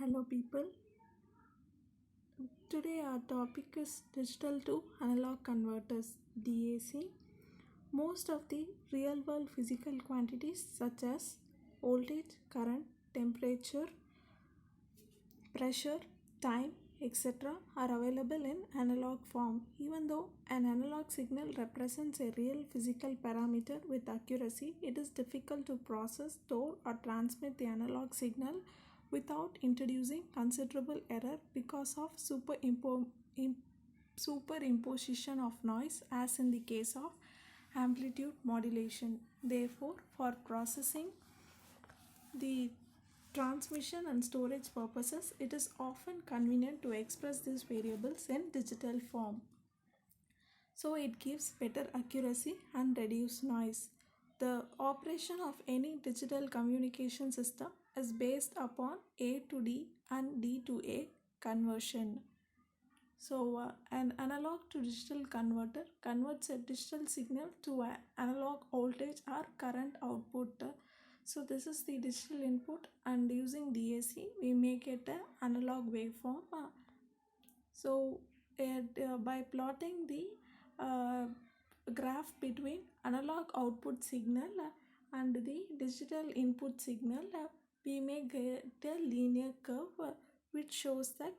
Hello, people. Today our topic is digital to analog converters DAC. Most of the real world physical quantities such as voltage, current, temperature, pressure, time, etc. are available in analog form. Even though an analog signal represents a real physical parameter with accuracy, it is difficult to process, store, or transmit the analog signal without introducing considerable error because of superimposition of noise, as in the case of amplitude modulation. Therefore, for processing the transmission and storage purposes, it is often convenient to express these variables in digital form. So it gives better accuracy and reduce noise. The operation of any digital communication system is based upon A to D and D to A conversion. So, an analog to digital converter converts a digital signal to an analog voltage or current output. So, this is the digital input, and using DAC, we make it an analog waveform. By plotting the uh, graph between analog output signal and the digital input signal, we may get a linear curve which shows that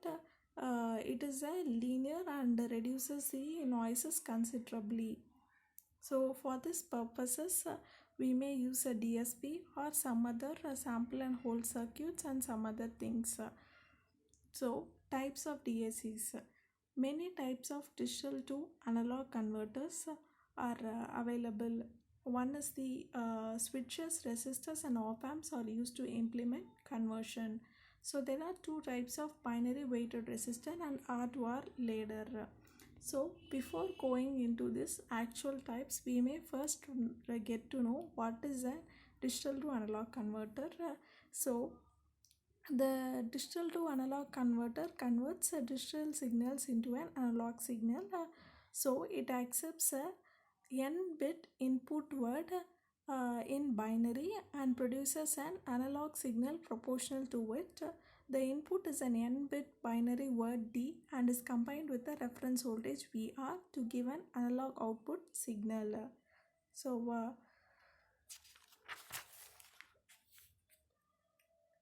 it is a linear and reduces the noises considerably. So for this purposes, we may use a DSP or some other sample and hold circuits and some other things. So types of DACs. Many types of digital to analog converters are available. One is the switches, resistors, and op amps are used to implement conversion. So there are two types of binary weighted resistor and R2R ladder. So before going into this actual types, we may first get to know what is a digital to analog converter. So the digital to analog converter converts digital signals into an analog signal. So it accepts a n bit input word in binary and produces an analog signal proportional to it. The input is an n bit binary word D and is combined with the reference voltage VR to give an analog output signal.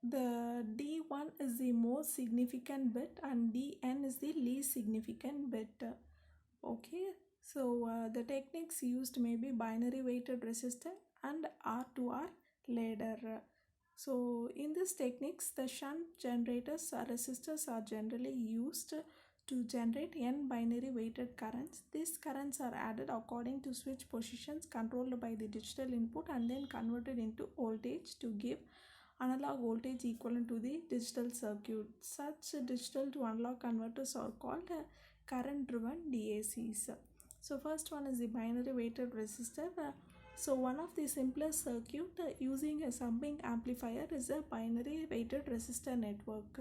The D1 is the most significant bit and Dn is the least significant bit. Okay, so the techniques used may be binary weighted resistor and R2R ladder. So in these techniques, the shunt generators or resistors are generally used to generate n binary weighted currents. These currents are added according to switch positions controlled by the digital input and then converted into voltage to give analog voltage equivalent to the digital circuit. Such digital to analog converters are called current driven DACs. So first one is the binary weighted resistor. So one of the simplest circuit using a summing amplifier is a binary weighted resistor network.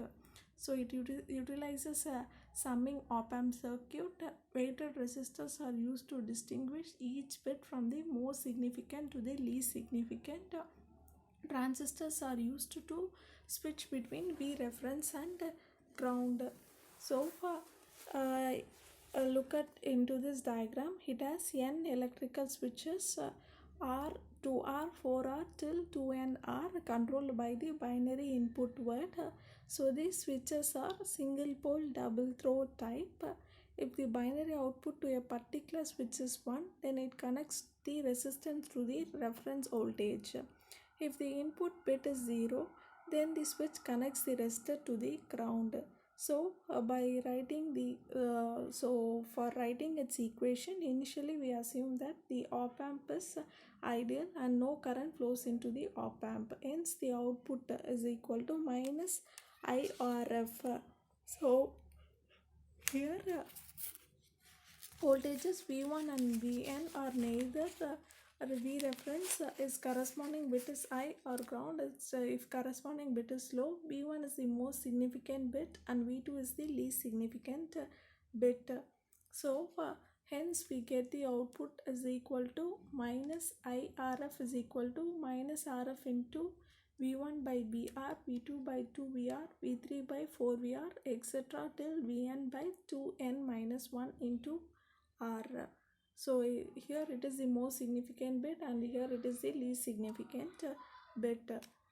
So it utilizes a summing op-amp circuit. Weighted resistors are used to distinguish each bit from the most significant to the least significant. Transistors are used to switch between V reference and ground. So look at into this diagram. It has n electrical switches, R to R, 4R till 2nr, controlled by the binary input word. So these switches are single pole double throw type. If the binary output to a particular switch is 1, then it connects the resistance to the reference voltage. If the input bit is 0, then the switch connects the resistor to the ground. So for writing its equation, initially we assume that the op amp is ideal and no current flows into the op amp. Hence the output is equal to minus IRF. So here voltages V1 and Vn are neither V reference is corresponding bit is I or ground. If corresponding bit is low, V1 is the most significant bit and V2 is the least significant bit. So hence we get the output is equal to minus IRF is equal to minus RF into V1 by VR, V2 by 2VR, V3 by 4VR, etc. till Vn by 2n minus 1 into R. So here it is the most significant bit and here it is the least significant bit.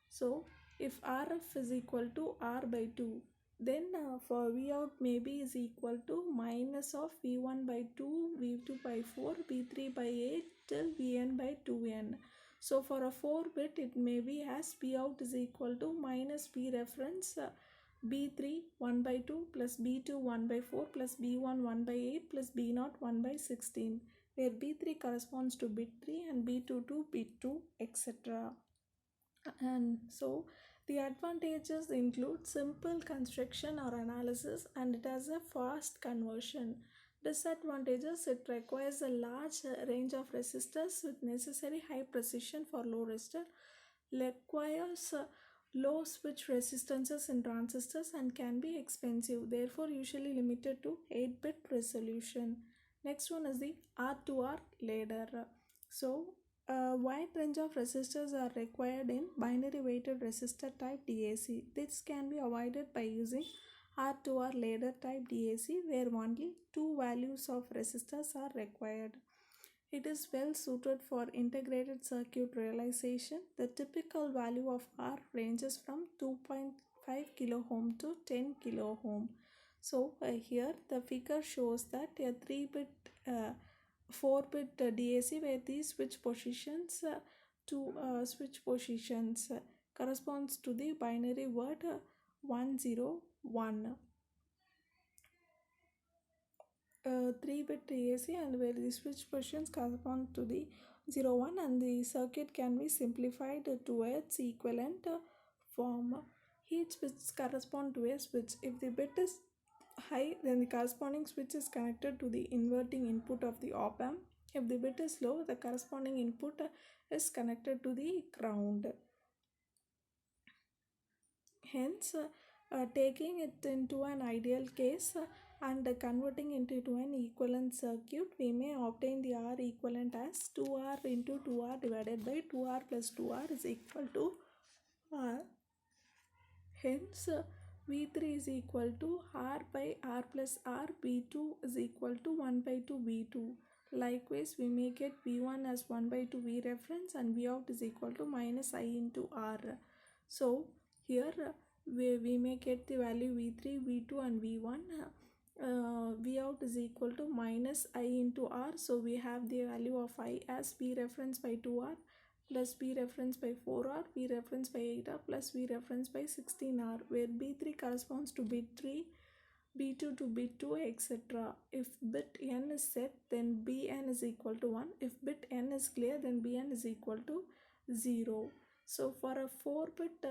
So if Rf is equal to R by 2, then for V out maybe is equal to minus of V1 by 2, V2 by 4, V3 by 8 till Vn by 2n. So for a 4 bit it may be as P out is equal to minus P reference B3 1 by 2 plus B2 1 by 4 plus B1 1 by 8 plus B0 1 by 16, where B3 corresponds to bit 3 and B2 to bit 2, etc. And so the advantages include simple construction or analysis and it has a fast conversion. Disadvantages, it requires a large range of resistors with necessary high precision for low resistor, requires low switch resistances in transistors and can be expensive, therefore usually limited to 8-bit resolution. Next one is the R2R ladder. So a wide range of resistors are required in binary weighted resistor type DAC. This can be avoided by using R2R ladder type DAC where only two values of resistors are required. It is well suited for integrated circuit realization. The typical value of R ranges from 2.5 kilo ohm to 10 kilo ohm. So here the figure shows that a 3-bit 4-bit DAC where these switch positions corresponds to the binary word 101. 3-bit DAC and where the switch positions correspond to the 01 and the circuit can be simplified to its equivalent form. Each switch corresponds to a switch. If the bit is high, then the corresponding switch is connected to the inverting input of the op amp. If the bit is low, the corresponding input is connected to the ground. Hence, taking it into an ideal case and converting it into an equivalent circuit, we may obtain the R equivalent as 2R into 2R divided by 2R plus 2R is equal to R. Hence, V3 is equal to R by R plus R, V2 is equal to 1 by 2 V2. Likewise, we may get V1 as 1 by 2 V reference and V out is equal to minus I into R. So, here we may get the value V3, V2 and V1. V out is equal to minus I into R. So, we have the value of I as V reference by 2R plus B reference by 4R, B reference by 8R plus B reference by 16R, where B3 corresponds to bit 3, B2 to bit 2, etc. If bit n is set, then Bn is equal to 1. If bit n is clear, then Bn is equal to 0. So for a 4-bit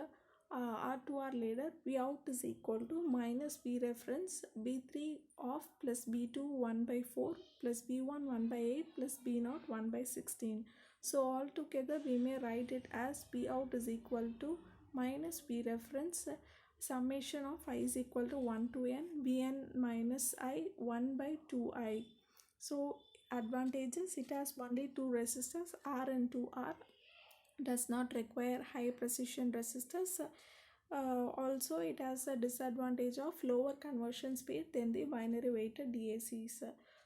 R2R ladder, V out is equal to minus B reference B3 off plus B2 1 by 4 plus B1 1 by 8 plus B0 1 by 16. So altogether we may write it as B out is equal to minus B reference summation of I is equal to 1 to n, Bn minus I 1 by 2I. So advantages, it has only two resistors R and 2R, does not require high precision resistors. Also it has a disadvantage of lower conversion speed than the binary weighted DACs.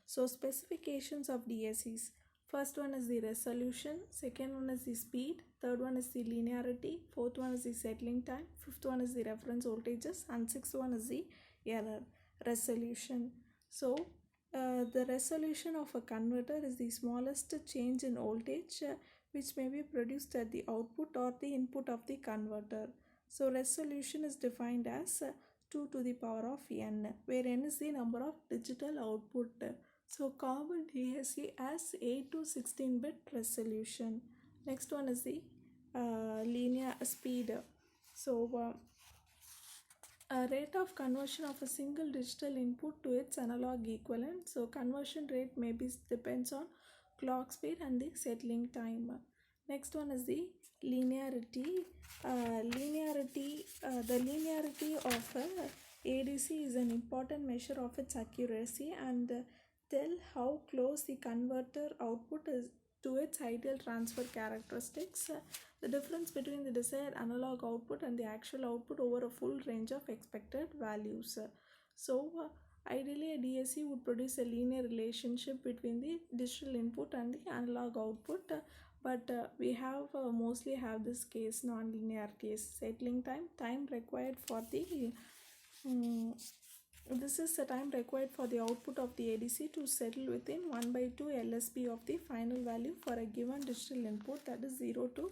So specifications of DACs. First one is the resolution, second one is the speed, third one is the linearity, fourth one is the settling time, fifth one is the reference voltages, and sixth one is the error resolution. So the resolution of a converter is the smallest change in voltage which may be produced at the output or the input of the converter. So resolution is defined as 2 to the power of n, where n is the number of digital output. So common DAC has 8 to 16-bit resolution. Next one is the linear speed. So a rate of conversion of a single digital input to its analog equivalent. So conversion rate maybe depends on clock speed and the settling time. Next one is the linearity. The linearity of a ADC is an important measure of its accuracy and tell how close the converter output is to its ideal transfer characteristics. the difference between the desired analog output and the actual output over a full range of expected values. So, ideally, a DAC would produce a linear relationship between the digital input and the analog output, but we have mostly have this case non-linear case. Settling time required for the mm, this is the time required for the output of the ADC to settle within 1 by 2 LSB of the final value for a given digital input, that is 0 to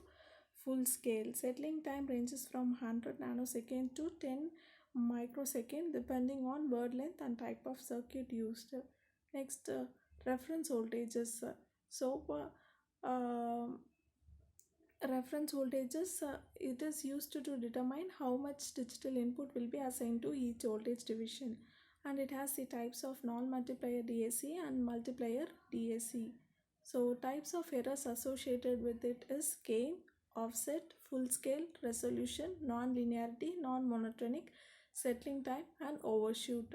full scale. Settling time ranges from 100 nanosecond to 10 microsecond depending on word length and type of circuit used. Next, reference voltages. So, um, reference voltages, it is used to determine how much digital input will be assigned to each voltage division, and it has the types of non-multiplier DAC and multiplier DAC. So types of errors associated with it is gain, offset, full scale, resolution, non-linearity, non-monotonic, settling time, and overshoot.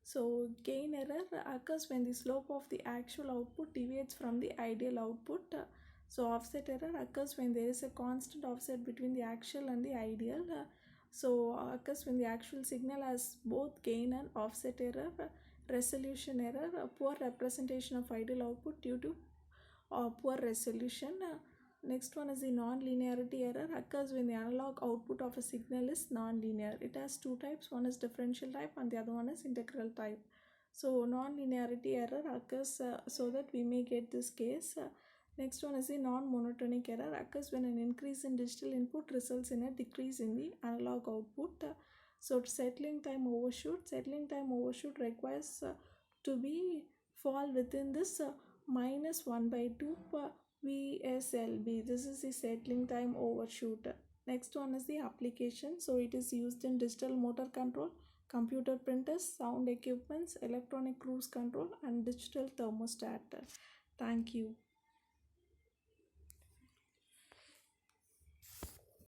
So gain error occurs when the slope of the actual output deviates from the ideal output. So offset error occurs when there is a constant offset between the actual and the ideal. Occurs when the actual signal has both gain and offset error. Resolution error, a poor representation of ideal output due to poor resolution. Next one is the non-linearity error, occurs when the analog output of a signal is non-linear. It has two types, one is differential type and the other one is integral type. So non-linearity error occurs so that we may get this case. Next one is the non-monotonic error, occurs when an increase in digital input results in a decrease in the analog output. Settling time overshoot requires to be fall within this minus 1 by 2 VSLB. This is the settling time overshoot. Next one is the application. So it is used in digital motor control, computer printers, sound equipments, electronic cruise control, and digital thermostat. Thank you.